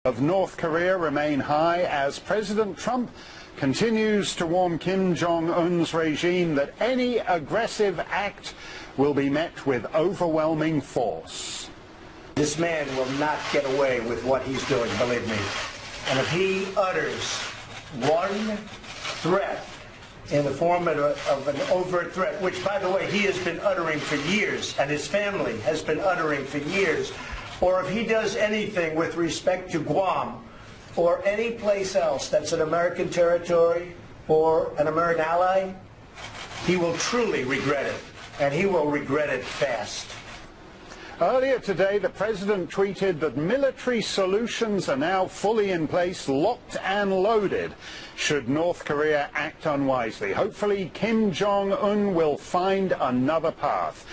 Of North Korea remain high as President Trump continues to warn Kim Jong-un's regime that any aggressive act will be met with overwhelming force. This man will not get away with what he's doing, believe me. And if he utters one threat in the form of an overt threat, which, by the way, he has been uttering for years, and his family has been uttering for years, or if he does anything with respect to Guam or any place else that's an American territory or an American ally, he will truly regret it, and he will regret it fast. Earlier today, the president tweeted that military solutions are now fully in place, locked and loaded, should North Korea act unwisely. Hopefully, Kim Jong-un will find another path.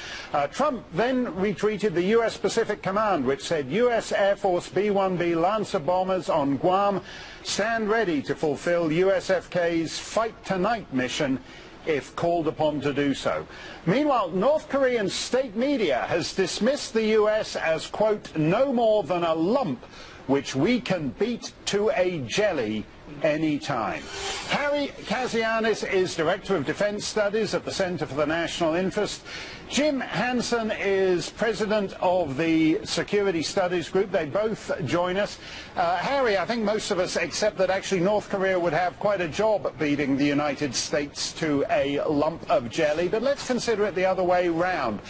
Trump then retweeted the U.S. Pacific Command, which said U.S. Air Force B-1B Lancer bombers on Guam stand ready to fulfill USFK's Fight Tonight mission if called upon to do so. Meanwhile, North Korean state media has dismissed the U.S. as, quote, no more than a lump which we can beat to a jelly any time. Harry Kazianis is Director of Defense Studies at the Center for the National Interest. Jim Hansen is President of the Security Studies Group. They both join us. Harry, I think most of us accept that actually North Korea would have quite a job at beating the United States to a lump of jelly, but let's consider it the other way round.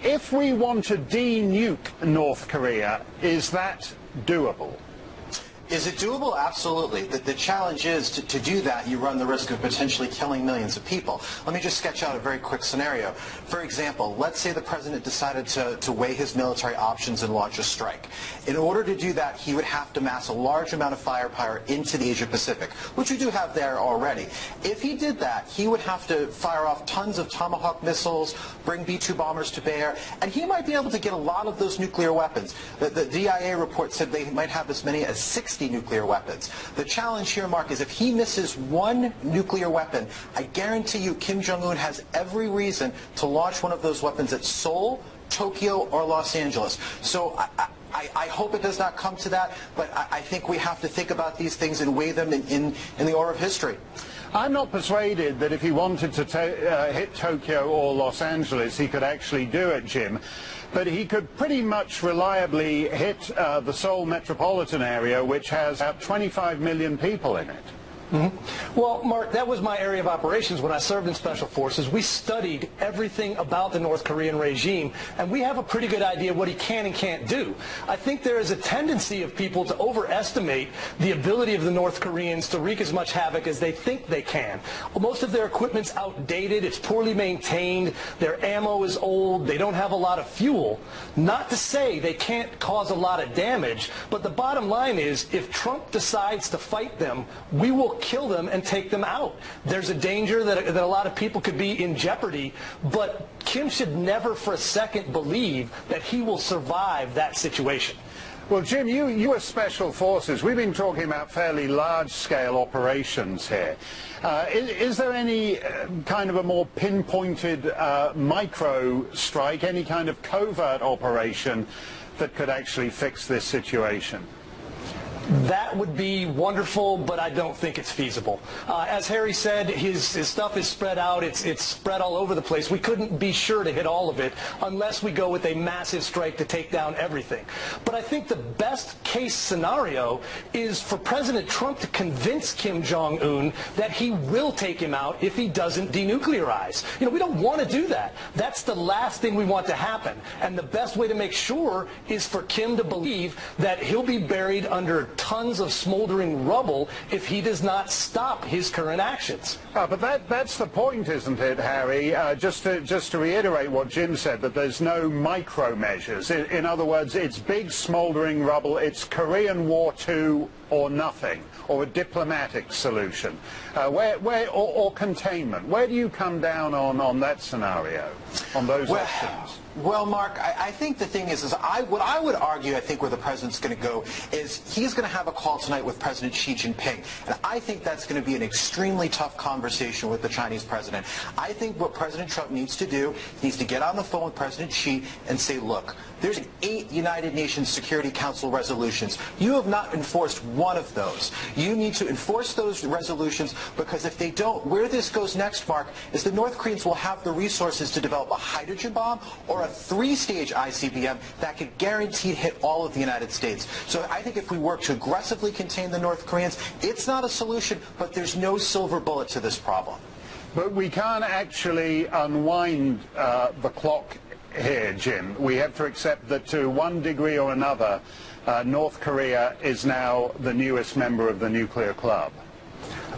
If we want to de-nuke North Korea, is that doable? Is it doable? Absolutely. The challenge is to do that, you run the risk of potentially killing millions of people. Let me just sketch out a very quick scenario. For example, let's say the president decided to weigh his military options and launch a strike. In order to do that, he would have to mass a large amount of firepower into the Asia-Pacific, which we do have there already. If he did that, he would have to fire off tons of Tomahawk missiles, bring B-2 bombers to bear, and he might be able to get a lot of those nuclear weapons. The DIA report said they might have as many as 60 nuclear weapons. The challenge here, Mark, is if he misses one nuclear weapon, I guarantee you Kim Jong-un has every reason to launch one of those weapons at Seoul, Tokyo, or Los Angeles. So I hope it does not come to that, but I think we have to think about these things and weigh them in the order of history. I'm not persuaded that if he wanted to hit Tokyo or Los Angeles, he could actually do it, Jim. But he could pretty much reliably hit the Seoul metropolitan area, which has about 25 million people in it. Mm-hmm. Well, Mark, that was my area of operations when I served in Special Forces. We studied everything about the North Korean regime, and we have a pretty good idea what he can and can't do. I think there is a tendency of people to overestimate the ability of the North Koreans to wreak as much havoc as they think they can. Most of their equipment's outdated, it's poorly maintained, their ammo is old, they don't have a lot of fuel. Not to say they can't cause a lot of damage, but the bottom line is if Trump decides to fight them, we will kill them and take them out. There's a danger that a lot of people could be in jeopardy, but Kim should never for a second believe that he will survive that situation. Well, Jim, you are Special Forces. We've been talking about fairly large-scale operations here. Is there any kind of a more pinpointed micro strike, any kind of covert operation that could actually fix this situation? That would be wonderful, but I don't think it's feasible. As Harry said, his stuff is spread out. It's spread all over the place. We couldn't be sure to hit all of it unless we go with a massive strike to take down everything. But I think the best case scenario is for President Trump to convince Kim Jong-un that he will take him out if he doesn't denuclearize. You know, we don't want to do that. That's the last thing we want to happen. And the best way to make sure is for Kim to believe that he'll be buried under tons of smoldering rubble if he does not stop his current actions. But that's the point, isn't it, Harry? Just to reiterate what Jim said, that there's no micro measures. In other words, it's big smoldering rubble. It's Korean War II or nothing, or a diplomatic solution, or containment. Where do you come down on that scenario, on those options? Well, Mark, I think the thing is what I would argue, I think where the president's going to go is he's going to have a call tonight with President Xi Jinping. And I think that's going to be an extremely tough conversation with the Chinese president. I think what President Trump needs to do, he needs to get on the phone with President Xi and say, look, there's 8 United Nations Security Council resolutions. You have not enforced one of those. You need to enforce those resolutions, because if they don't, where this goes next, Mark, is the North Koreans will have the resources to develop a hydrogen bomb or a 3-stage ICBM that could guaranteed hit all of the United States. So I think if we work to aggressively contain the North Koreans, it's not a solution, but there's no silver bullet to this problem. But we can't actually unwind the clock here, Jim. We have to accept that to one degree or another, North Korea is now the newest member of the nuclear club.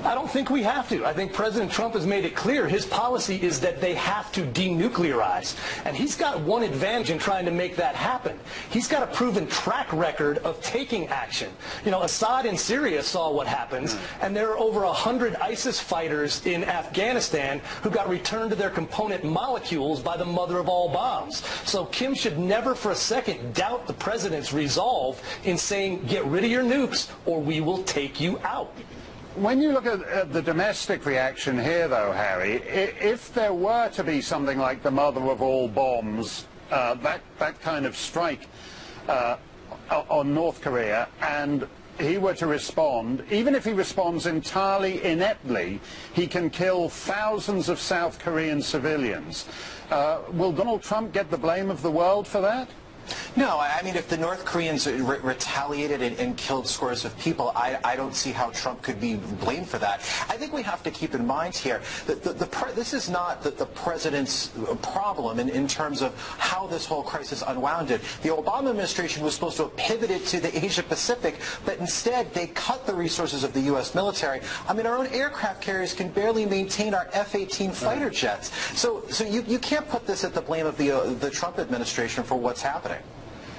I don't think we have to. I think President Trump has made it clear his policy is that they have to denuclearize. And he's got one advantage in trying to make that happen. He's got a proven track record of taking action. You know, Assad in Syria saw what happens, and there are over 100 ISIS fighters in Afghanistan who got returned to their component molecules by the mother of all bombs. So Kim should never for a second doubt the president's resolve in saying, get rid of your nukes or we will take you out. When you look at the domestic reaction here, though, Harry, if there were to be something like the mother of all bombs, that kind of strike on North Korea, and he were to respond, even if he responds entirely ineptly, he can kill thousands of South Korean civilians. Will Donald Trump get the blame of the world for that? No, I mean, if the North Koreans retaliated and killed scores of people, I don't see how Trump could be blamed for that. I think we have to keep in mind here that this is not the president's problem in terms of how this whole crisis unwounded. The Obama administration was supposed to have pivoted to the Asia Pacific, but instead they cut the resources of the U.S. military. I mean, our own aircraft carriers can barely maintain our F-18 fighter jets. So you can't put this at the blame of the Trump administration for what's happening.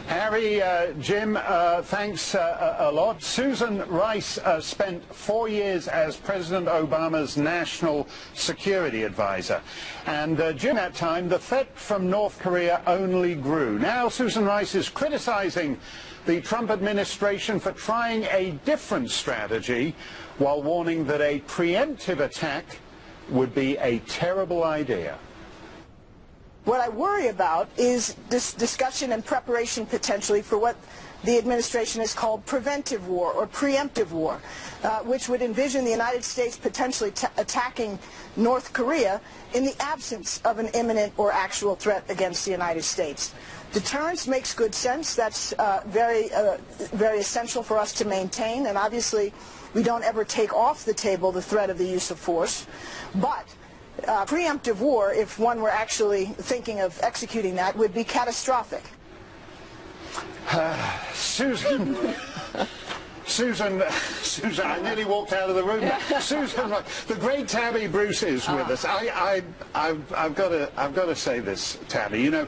Harry, Jim, thanks a lot. Susan Rice spent 4 years as President Obama's national security advisor. And during that time, the threat from North Korea only grew. Now Susan Rice is criticizing the Trump administration for trying a different strategy, while warning that a preemptive attack would be a terrible idea. What I worry about is this discussion and preparation potentially for what the administration has called preventive war or preemptive war, which would envision the United States potentially attacking North Korea in the absence of an imminent or actual threat against the United States. Deterrence makes good sense. That's very essential for us to maintain, and obviously we don't ever take off the table the threat of the use of force. But preemptive war, if one were actually thinking of executing that, would be catastrophic. Susan, I nearly walked out of the room. Susan, the great Tabby Bruce is with us. I've got to say this, Tabby. You know,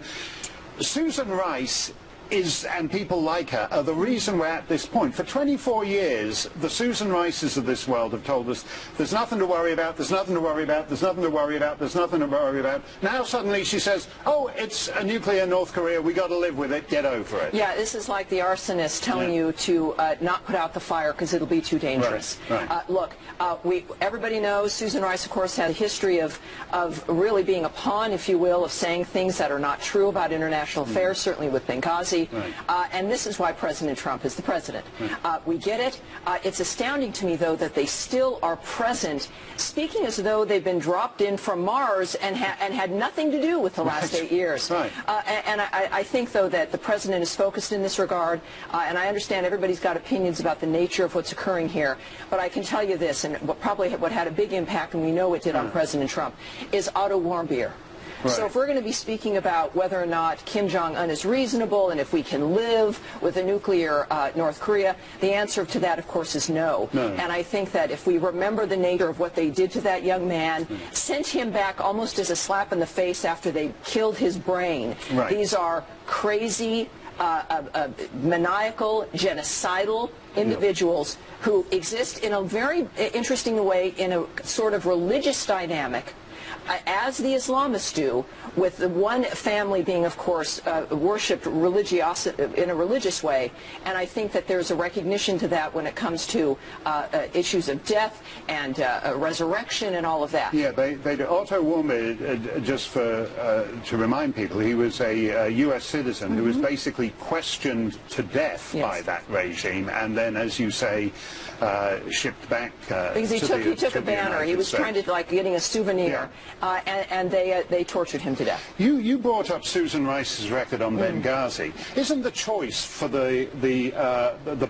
Susan Rice is, and people like her, are the reason we're at this point. For 24 years, the Susan Rices of this world have told us there's nothing to worry about, there's nothing to worry about, there's nothing to worry about, there's nothing to worry about. Now suddenly she says, oh, it's a nuclear North Korea, we got to live with it, get over it. Yeah, this is like the arsonist telling you to not put out the fire because it'll be too dangerous. Right. Look, everybody knows Susan Rice, of course, had a history of really being a pawn, if you will, of saying things that are not true about international affairs, certainly with Benghazi. Right. And this is why President Trump is the president. Right. We get it. It's astounding to me, though, that they still are present, speaking as though they've been dropped in from Mars and had nothing to do with the last 8 years. Right. And I think, though, that the president is focused in this regard, and I understand everybody's got opinions about the nature of what's occurring here, but I can tell you this, and what had a big impact, and we know it did on President Trump, is Otto Warmbier. Right. So if we're going to be speaking about whether or not Kim Jong-un is reasonable and if we can live with a nuclear North Korea, the answer to that, of course, is no. And I think that if we remember the nature of what they did to that young man, sent him back almost as a slap in the face after they killed his brain. Right. These are crazy, maniacal, genocidal individuals who exist in a very interesting way in a sort of religious dynamic as the Islamists do, with the one family being, of course, worshipped in a religious way. And I think that there's a recognition to that when it comes to issues of death and resurrection and all of that. Yeah, they do. Otto Warmbier, just to remind people, he was a U.S. citizen who was basically questioned to death by that regime, and then, as you say, shipped back because he took a banner. He was trying to, like, getting a souvenir, and they tortured him to death. You brought up Susan Rice's record on Benghazi. Isn't the choice for the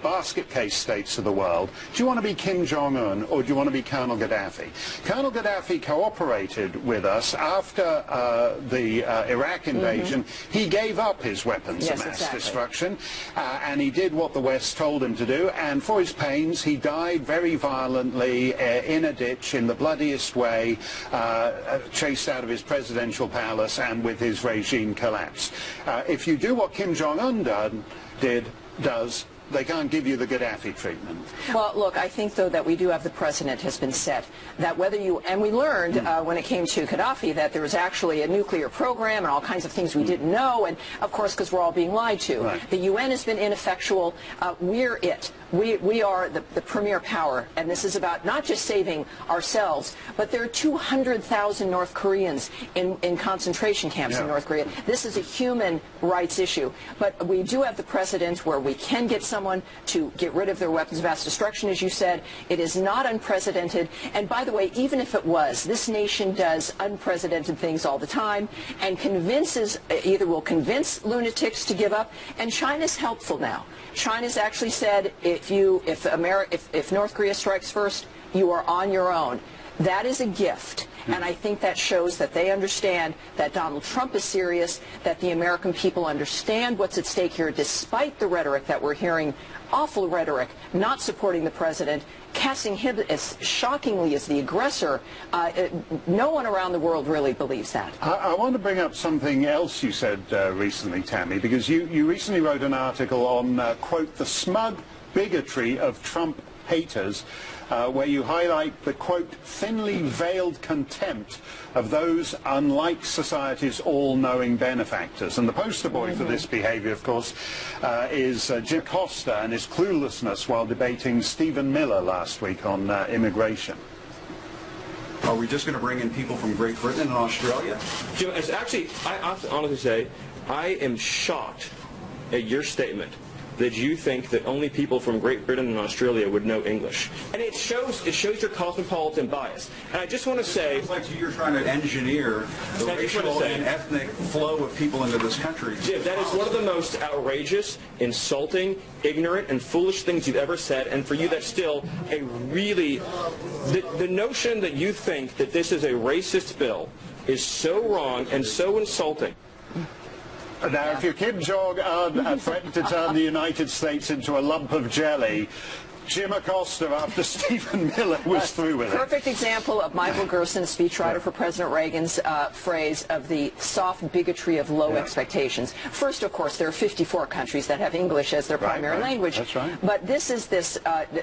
basket case states of the world, do you want to be Kim Jong-un or do you want to be Colonel Gaddafi? Colonel Gaddafi cooperated with us after the Iraq invasion. He gave up his weapons of mass destruction, and he did what the West told him to do, and for his pains he died very violently in a ditch in the bloodiest way, chased out of his presidential palace, and with his regime collapsed. If you do what Kim Jong-un does, they can't give you the Gaddafi treatment. Well, look, I think, though, that we do have the precedent has been set that whether you, and we learned when it came to Gaddafi that there was actually a nuclear program and all kinds of things we didn't know, and of course because we're all being lied to. Right. The UN has been ineffectual. We're it. We are the premier power, and this is about not just saving ourselves, but there are 200,000 North Koreans in concentration camps in North Korea. This is a human rights issue, but we do have the precedent where we can get someone to get rid of their weapons of mass destruction, as you said. It is not unprecedented, and by the way, even if it was, this nation does unprecedented things all the time and either will convince lunatics to give up, and China's helpful now. China's actually said if North Korea strikes first, you are on your own. That is a gift, and I think that shows that they understand that Donald Trump is serious, that the American people understand what's at stake here, despite the rhetoric that we're hearing, awful rhetoric, not supporting the president, casting him as shockingly as the aggressor. No one around the world really believes that. I want to bring up something else you said recently, Tammy, because you recently wrote an article on, quote, the smug bigotry of Trump haters, where you highlight the, quote, thinly veiled contempt of those unlike society's all-knowing benefactors. And the poster boy for this behavior, of course, is Jim Costa and his cluelessness while debating Stephen Miller last week on immigration. Are we just going to bring in people from Great Britain and Australia? Jim, it's actually, I have to honestly say, I am shocked at your statement that you think that only people from Great Britain and Australia would know English. And it shows your cosmopolitan bias. And I just want to say... It's like you're trying to engineer the racial and ethnic flow of people into this country. Jim, that is one of the most outrageous, insulting, ignorant, and foolish things you've ever said. And for you, that's still a really... The notion that you think that this is a racist bill is so wrong and so insulting. Now, if your Kim Jong-un threatened to turn the United States into a lump of jelly, Jim Acosta, after Stephen Miller was through with it. Perfect example of Michael Gerson, speechwriter for President Reagan's phrase of the soft bigotry of low expectations. First, of course, there are 54 countries that have English as their primary language. That's right. But this is this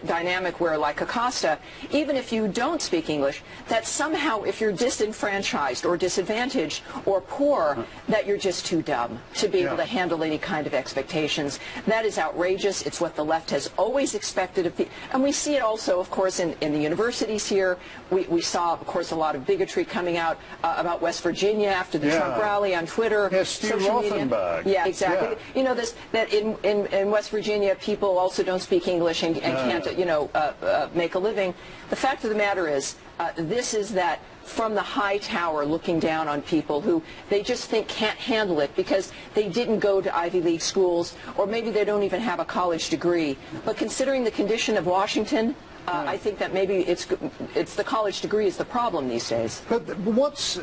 dynamic where, like Acosta, even if you don't speak English, that somehow if you're disenfranchised or disadvantaged or poor, that you're just too dumb to be able to handle any kind of expectations. That is outrageous. It's what the left has always expected of people. And we see it also, of course, in the universities here. We saw, of course, a lot of bigotry coming out about West Virginia after the Trump rally on Twitter. Yes, Stu Rothenberg. Yeah, exactly. Yeah. You know, that in West Virginia, people also don't speak English and can't, make a living. The fact of the matter is, this is that from the high tower looking down on people who they just think can't handle it because they didn't go to Ivy League schools, or maybe they don't even have a college degree. But considering the condition of Washington, I think that maybe it's the college degree is the problem these days. But what's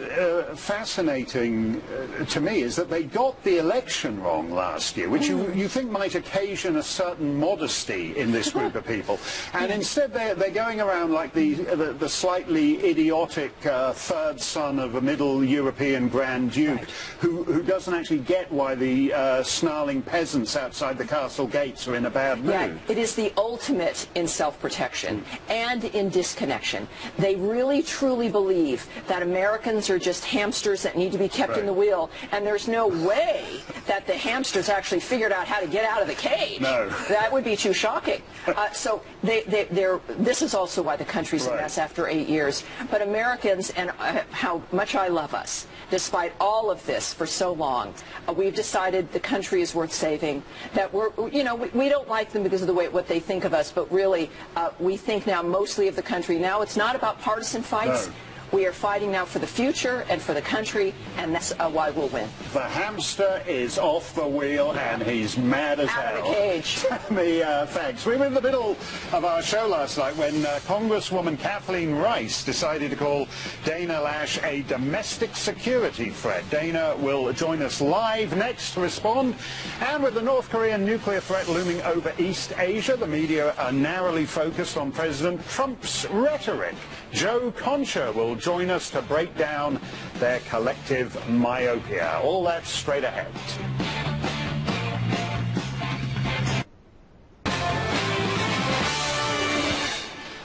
fascinating to me is that they got the election wrong last year, which you think might occasion a certain modesty in this group of people. And instead they're going around like the slightly idiotic third son of a middle European Grand Duke who doesn't actually get why the snarling peasants outside the castle gates are in a bad mood. Yeah, it is the ultimate in self-protection. connection and in disconnection. They really truly believe that Americans are just hamsters that need to be kept in the wheel, and there's no way that the hamsters actually figured out how to get out of the cage. No. That would be too shocking. So this is also why the country's a mess after 8 years. But Americans, and how much I love us, despite all of this for so long, we've decided the country is worth saving, that we don't like them because of the way what they think of us, but really we think now mostly of the country. Now it's not about partisan fights. No. We are fighting now for the future and for the country, and that's why we'll win. The hamster is off the wheel, and he's mad as hell. Out of the cage. Thanks. We were in the middle of our show last night when Congresswoman Kathleen Rice decided to call Dana Lash a domestic security threat. Dana will join us live next to respond. And with the North Korean nuclear threat looming over East Asia, the media are narrowly focused on President Trump's rhetoric. Joe Concha will join us to break down their collective myopia. All that straight ahead.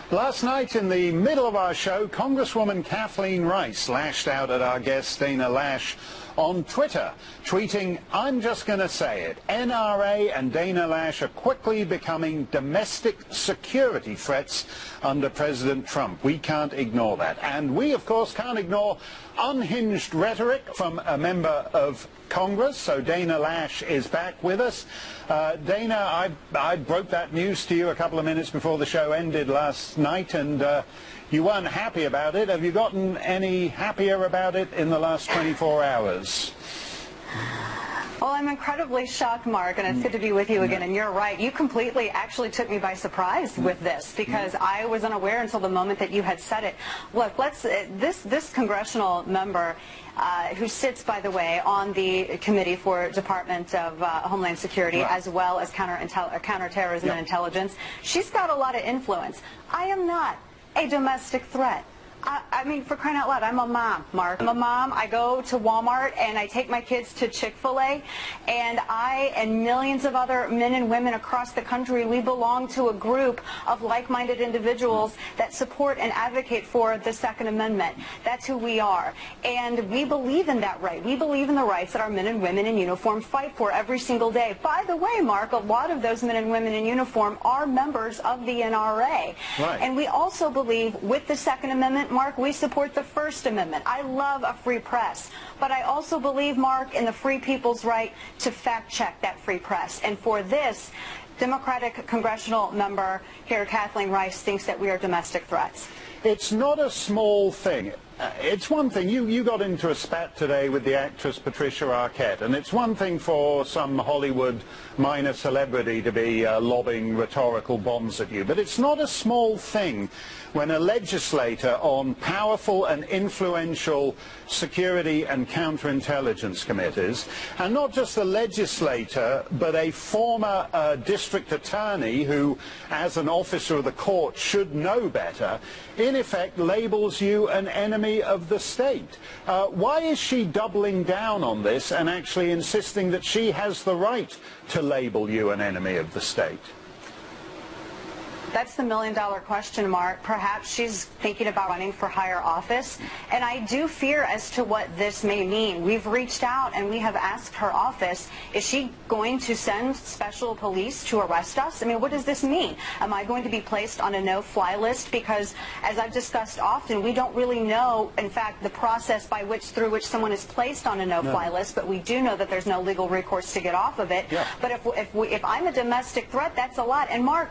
Last night, in the middle of our show, Congresswoman Kathleen Rice lashed out at our guest Dana Lash on Twitter, tweeting, "I'm just going to say it. NRA and Dana Lash are quickly becoming domestic security threats under President Trump. We can't ignore that." And we, of course, can't ignore unhinged rhetoric from a member of Congress. So Dana Lash is back with us. Dana, I broke that news to you a couple of minutes before the show ended last night, and you weren't happy about it. Have you gotten any happier about it in the last 24 hours? Well, I'm incredibly shocked, Mark, and it's good to be with you again. And you're right. You completely actually took me by surprise with this, because I was unaware until the moment that you had said it. Look, this congressional member who sits, by the way, on the Committee for Department of Homeland Security, as well as counterterrorism and intelligence, she's got a lot of influence. I am not a domestic threat. I mean, for crying out loud, I'm a mom, Mark. I'm a mom. I go to Walmart and I take my kids to Chick-fil-A, and I and millions of other men and women across the country, we belong to a group of like-minded individuals that support and advocate for the Second Amendment. That's who we are. And we believe in that right. We believe in the rights that our men and women in uniform fight for every single day. By the way, Mark, a lot of those men and women in uniform are members of the NRA. Right. And we also believe with the Second Amendment, Mark, we support the First Amendment. I love a free press, but I also believe, Mark, in the free people's right to fact-check that free press. And for this, Democratic congressional member here, Kathleen Rice, thinks that we are domestic threats. It's not a small thing. It's one thing, you got into a spat today with the actress Patricia Arquette, and it's one thing for some Hollywood minor celebrity to be lobbing rhetorical bombs at you, but it's not a small thing when a legislator on powerful and influential security and counterintelligence committees, and not just a legislator, but a former district attorney who, as an officer of the court, should know better, in effect labels you an enemy of the state. Why is she doubling down on this and actually insisting that she has the right to label you an enemy of the state? That's the million-dollar question, Mark. Perhaps she's thinking about running for higher office. And I do fear as to what this may mean. We've reached out and we have asked her office, is she going to send special police to arrest us? I mean, what does this mean? Am I going to be placed on a no-fly list? Because, as I've discussed often, we don't really know, in fact, the process through which someone is placed on a no-fly list, but we do know that there's no legal recourse to get off of it. Yeah. But if I'm a domestic threat, that's a lot. And, Mark,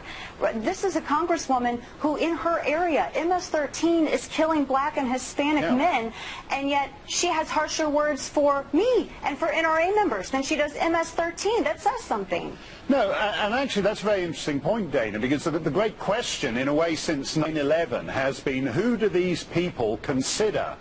this is a congresswoman who in her area, MS-13 is killing black and Hispanic men, and yet she has harsher words for me and for NRA members than she does MS-13. That says something. No, and actually that's a very interesting point, Dana, because the great question, in a way, since 9/11 has been, who do these people consider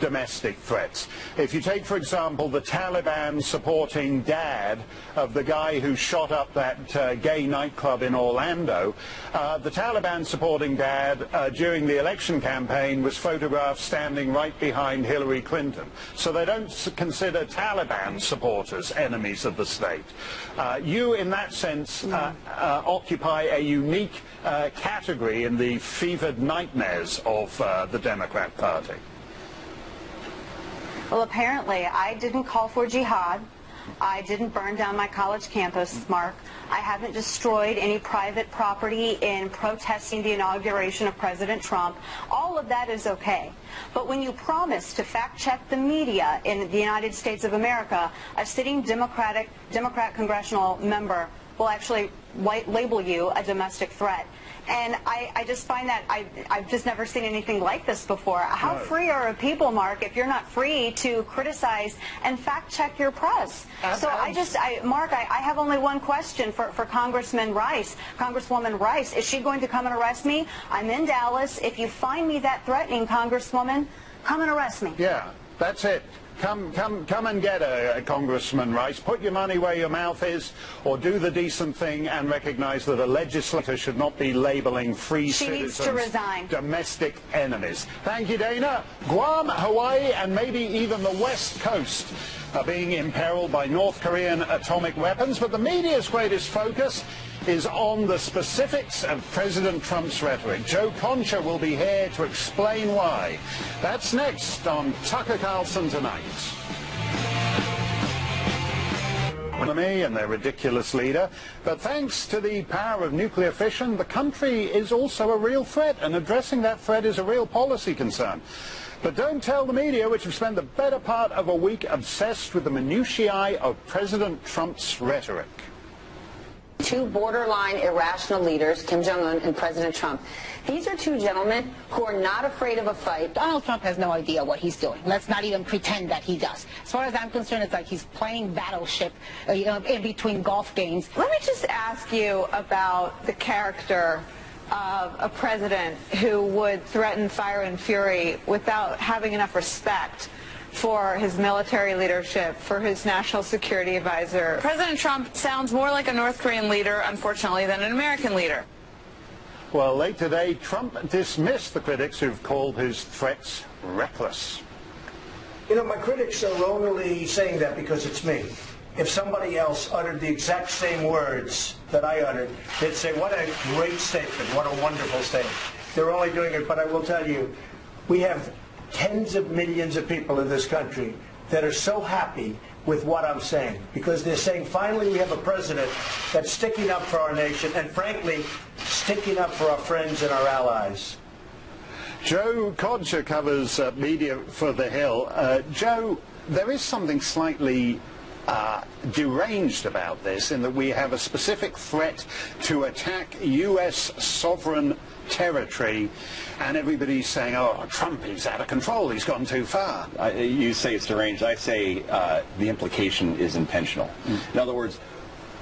domestic threats. If you take, for example, the Taliban supporting dad of the guy who shot up that gay nightclub in Orlando, the Taliban supporting dad during the election campaign was photographed standing right behind Hillary Clinton. So they don't consider Taliban supporters enemies of the state. You, in that sense, occupy a unique category in the fevered nightmares of the Democrat Party. Well, apparently, I didn't call for jihad. I didn't burn down my college campus, Mark. I haven't destroyed any private property in protesting the inauguration of President Trump. All of that is okay. But when you promise to fact-check the media in the United States of America, a sitting Democrat congressional member will actually label you a domestic threat. And I just find that I've just never seen anything like this before. How free are people, Mark, if you're not free to criticize and fact-check your press? So Mark, I have only one question for Congresswoman Rice. Is she going to come and arrest me? I'm in Dallas. If you find me that threatening, Congresswoman, come and arrest me. Yeah, that's it. Come and get her, Congressman Rice. Put your money where your mouth is, or do the decent thing and recognize that a legislator should not be labeling free citizens needs to resign. Domestic enemies. Thank you, Dana. Guam, Hawaii, and maybe even the West Coast are being imperiled by North Korean atomic weapons, but the media's greatest focus is on the specifics of President Trump's rhetoric. Joe Concha will be here to explain why. That's next on Tucker Carlson Tonight. Me and their ridiculous leader, but thanks to the power of nuclear fission, the country is also a real threat, and addressing that threat is a real policy concern. But don't tell the media, which have spent the better part of a week obsessed with the minutiae of President Trump's rhetoric. Two borderline irrational leaders, Kim Jong-un and President Trump. These are two gentlemen who are not afraid of a fight. Donald Trump has no idea what he's doing. Let's not even pretend that he does. As far as I'm concerned, it's like he's playing Battleship in between golf games. Let me just ask you about the character of a president who would threaten fire and fury without having enough respect for his military leadership, for his national security advisor. President Trump sounds more like a North Korean leader, unfortunately, than an American leader. Well, late today, Trump dismissed the critics who've called his threats reckless. You know, my critics are only saying that because it's me. If somebody else uttered the exact same words that I uttered, they'd say, what a great statement, what a wonderful statement. They're only doing it, but I will tell you, we have tens of millions of people in this country that are so happy with what I'm saying, because they're saying finally we have a president that's sticking up for our nation and, frankly, sticking up for our friends and our allies. Joe Concha covers media for The Hill. Joe, there is something slightly deranged about this, in that we have a specific threat to attack U.S. sovereign territory, and everybody's saying, oh, Trump is out of control, he's gone too far. You say it's deranged. I say the implication is intentional. In other words,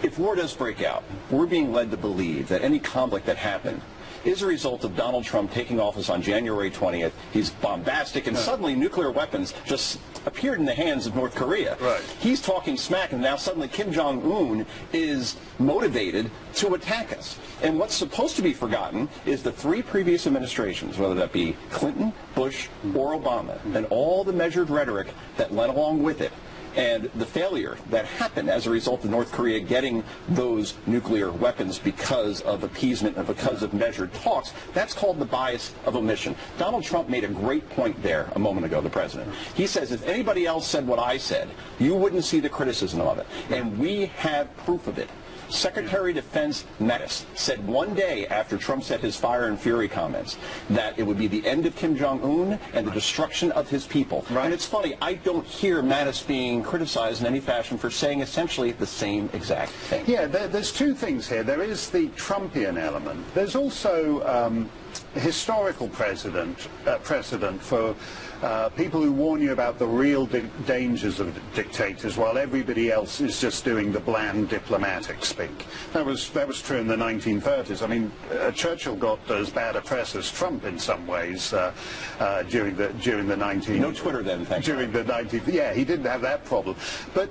if war does break out, we're being led to believe that any conflict that happened is a result of Donald Trump taking office on January 20th. He's bombastic, and suddenly nuclear weapons just appeared in the hands of North Korea. Right. He's talking smack, and now suddenly Kim Jong-un is motivated to attack us. And what's supposed to be forgotten is the three previous administrations, whether that be Clinton, Bush, or Obama, and all the measured rhetoric that went along with it, and the failure that happened as a result of North Korea getting those nuclear weapons because of appeasement and because of measured talks. That's called the bias of omission. Donald Trump made a great point there a moment ago, the president. He says, if anybody else said what I said, you wouldn't see the criticism of it. And we have proof of it. Secretary of Defense Mattis said one day after Trump said his fire and fury comments that it would be the end of Kim Jong-un and the destruction of his people. Right. And it's funny, I don't hear Mattis being criticized in any fashion for saying essentially the same exact thing. Yeah, there's two things here. There is the Trumpian element. There's also historical precedent for people who warn you about the real dangers of dictators while everybody else is just doing the bland diplomatic speak. That was true in the 1930s. I mean, Churchill got as bad a press as Trump in some ways during the 19. No Twitter then, thank you. During the 19. Yeah, he didn't have that problem. But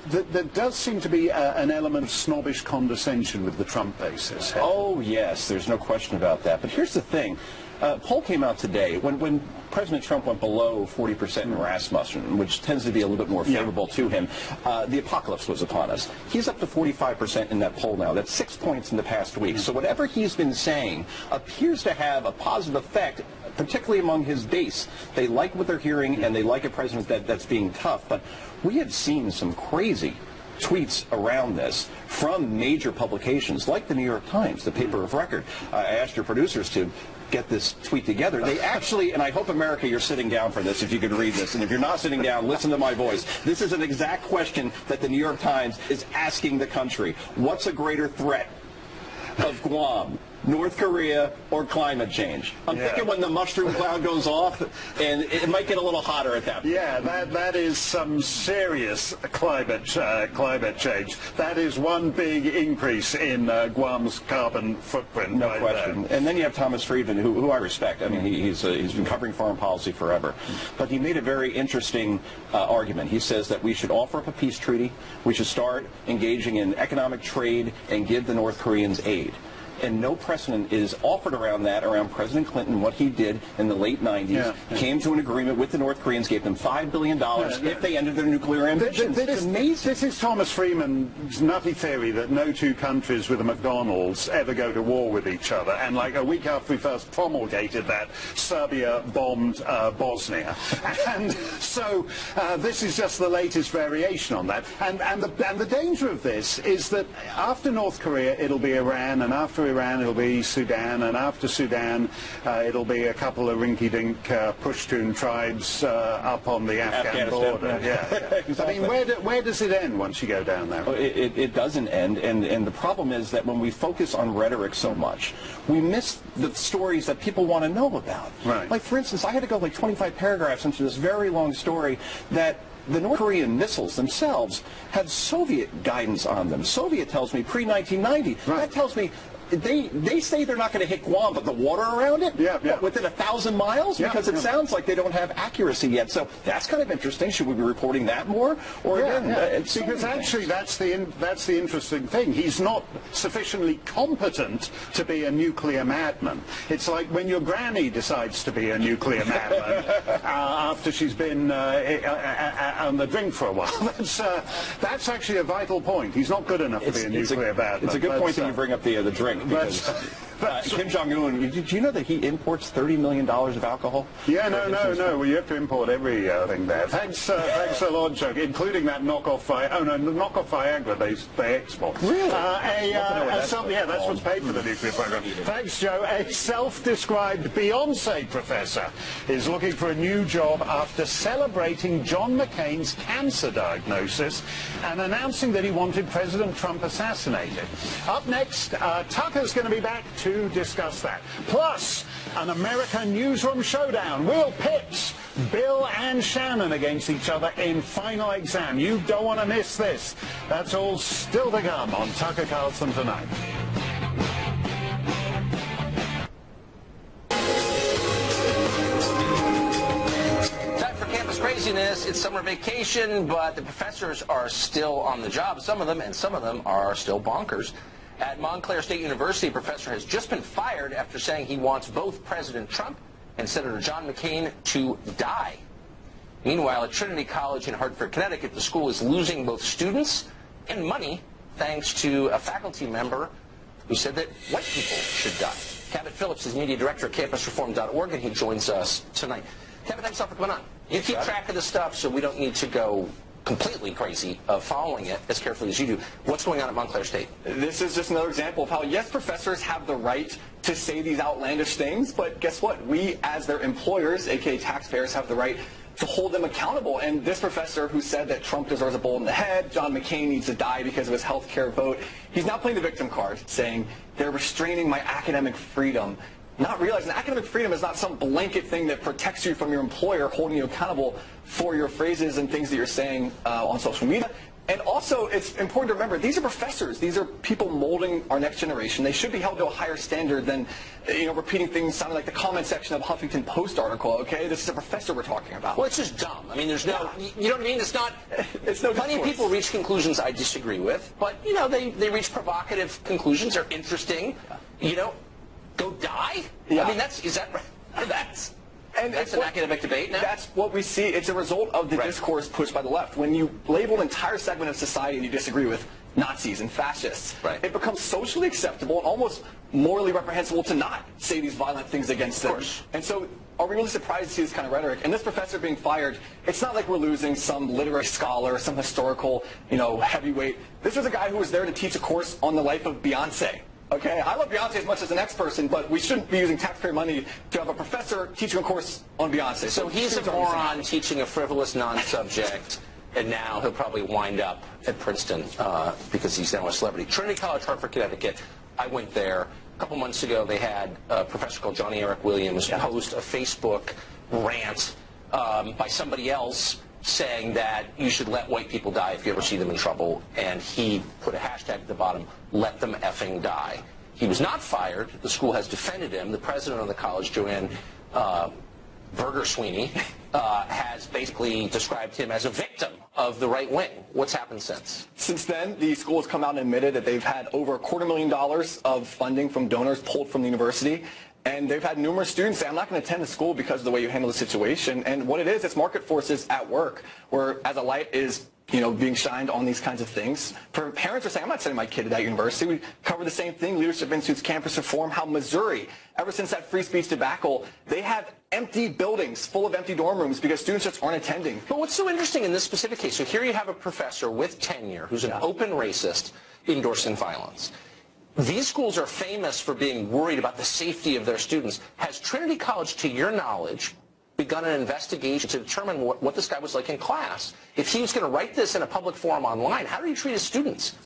there does seem to be an element of snobbish condescension with the Trump basis. Oh yes, there's no question about that. But here's the thing. Poll came out today when President Trump went below 40% in Rasmussen, which tends to be a little bit more favorable to him. The apocalypse was upon us. He's up to 45% in that poll now. That's 6 points in the past week. So whatever he's been saying appears to have a positive effect, particularly among his base. They like what they're hearing, and they like a president that's being tough. But we have seen some crazy tweets around this from major publications like the New York Times, the paper of record. I asked your producers to get this tweet together. They actually, and I hope America you're sitting down for this if you could read this, and if you're not sitting down, listen to my voice. This is an exact question that the New York Times is asking the country. What's a greater threat of Guam, North Korea, or climate change? I'm thinking when the mushroom cloud goes off, and it might get a little hotter at that point. Yeah, that is some serious climate change. That is one big increase in Guam's carbon footprint. No right question. there. And then you have Thomas Friedman, who I respect. I mean, he's been covering foreign policy forever. But he made a very interesting argument. He says that we should offer up a peace treaty. We should start engaging in economic trade and give the North Koreans aid. And no precedent is offered around that, around President Clinton, what he did in the late 90s, came to an agreement with the North Koreans, gave them $5 billion if they ended their nuclear ambitions. It's amazing. This is Thomas Friedman's nutty theory that no two countries with a McDonald's ever go to war with each other. And like a week after we first promulgated that, Serbia bombed Bosnia. And so this is just the latest variation on that. And the danger of this is that after North Korea, it'll be Iran, and after Iran, it'll be Sudan, and after Sudan, it'll be a couple of rinky-dink Pushtun tribes up on the Afghan border. Yeah. Exactly. I mean, where does it end once you go down there? It doesn't end, and the problem is that when we focus on rhetoric so much, we miss the stories that people want to know about. Right. Like, for instance, I had to go like 25 paragraphs into this very long story that the North Korean missiles themselves had Soviet guidance on them. Soviet tells me pre-1990. Right. That tells me they say they're not going to hit Guam, but the water around it? What, within 1,000 miles? Because it sounds like they don't have accuracy yet. So that's kind of interesting. Should we be reporting that more? Or because actually that's the interesting thing. He's not sufficiently competent to be a nuclear madman. It's like when your granny decides to be a nuclear madman after she's been on the drink for a while. That's actually a vital point. He's not good enough to be a nuclear madman. It's a good point that you bring up the drink. Because Kim Jong-un, did you know that he imports $30 million of alcohol? Yeah, no. Well, you have to import every thing there. Thanks a lot, Joe, including that knockoff Viagra they export. Really? That's what's paid for the nuclear program. Thanks, Joe. A self-described Beyonce professor is looking for a new job after celebrating John McCain's cancer diagnosis and announcing that he wanted President Trump assassinated. Up next, Tucker's going to be back to discuss that. Plus, an American newsroom showdown. We'll pit Bill and Shannon against each other in final exam. You don't want to miss this. That's all still to come on Tucker Carlson Tonight. Craziness. It's summer vacation, but the professors are still on the job, some of them, and some of them are still bonkers. At Montclair State University, a professor has just been fired after saying he wants both President Trump and Senator John McCain to die. Meanwhile, at Trinity College in Hartford, Connecticut, the school is losing both students and money thanks to a faculty member who said that white people should die. Cabot Phillips is media director at campusreform.org, and he joins us tonight. Kevin, thanks a lot for coming on. You keep track of the stuff, so we don't need to go completely crazy of following it as carefully as you do. What's going on at Montclair State? This is just another example of how, yes, professors have the right to say these outlandish things, but guess what? We, as their employers, aka taxpayers, have the right to hold them accountable. And this professor who said that Trump deserves a bullet in the head, John McCain needs to die because of his health care vote, he's now playing the victim card, saying they're restraining my academic freedom. not realizing academic freedom is not some blanket thing that protects you from your employer holding you accountable for your phrases and things that you're saying on social media. And also, it's important to remember, these are professors. These are people molding our next generation. They should be held to a higher standard than, repeating things sounding like the comment section of a Huffington Post article, okay? This is a professor we're talking about. Well, it's just dumb. I mean, there's no, you know what I mean? It's not, it's no plenty of people reach conclusions I disagree with, but, they reach provocative conclusions. They're interesting. Go die? Yeah. I mean, that's an academic debate now? That's what we see. It's a result of the discourse pushed by the left. When you label an entire segment of society you disagree with Nazis and fascists, it becomes socially acceptable and almost morally reprehensible to not say these violent things against them. And so are we really surprised to see this kind of rhetoric? And this professor being fired, it's not like we're losing some literary scholar, some historical, heavyweight. This was a guy who was there to teach a course on the life of Beyonce. Okay, I love Beyonce as much as the next person, but we shouldn't be using taxpayer money to have a professor teaching a course on Beyonce. So he's a moron teaching a frivolous non-subject, and now he'll probably wind up at Princeton because he's now a celebrity. Trinity College, Hartford, Connecticut. I went there. A couple months ago, they had a professor called Johnny Eric Williams post a Facebook rant by somebody else saying that you should let white people die if you ever see them in trouble, and he put a hashtag at the bottom, let them effing die. He was not fired. The school has defended him. The president of the college, Joanne Berger Sweeney, has basically described him as a victim of the right wing. What's happened since? Since then, the school has come out and admitted that they've had over $250,000 of funding from donors pulled from the university. And they've had numerous students say, I'm not going to attend the school because of the way you handle the situation. And what it is, it's market forces at work, where as a light is, being shined on these kinds of things. Parents are saying, I'm not sending my kid to that university. We cover the same thing, Leadership Institute's campus reform, how Missouri, ever since that free speech debacle, they have empty buildings full of empty dorm rooms because students just aren't attending. But what's so interesting in this specific case, so here you have a professor with tenure who's an open racist endorsing violence. These schools are famous for being worried about the safety of their students. Has Trinity College, to your knowledge, begun an investigation to determine what this guy was like in class? If he was going to write this in a public forum online, how did he treat his students?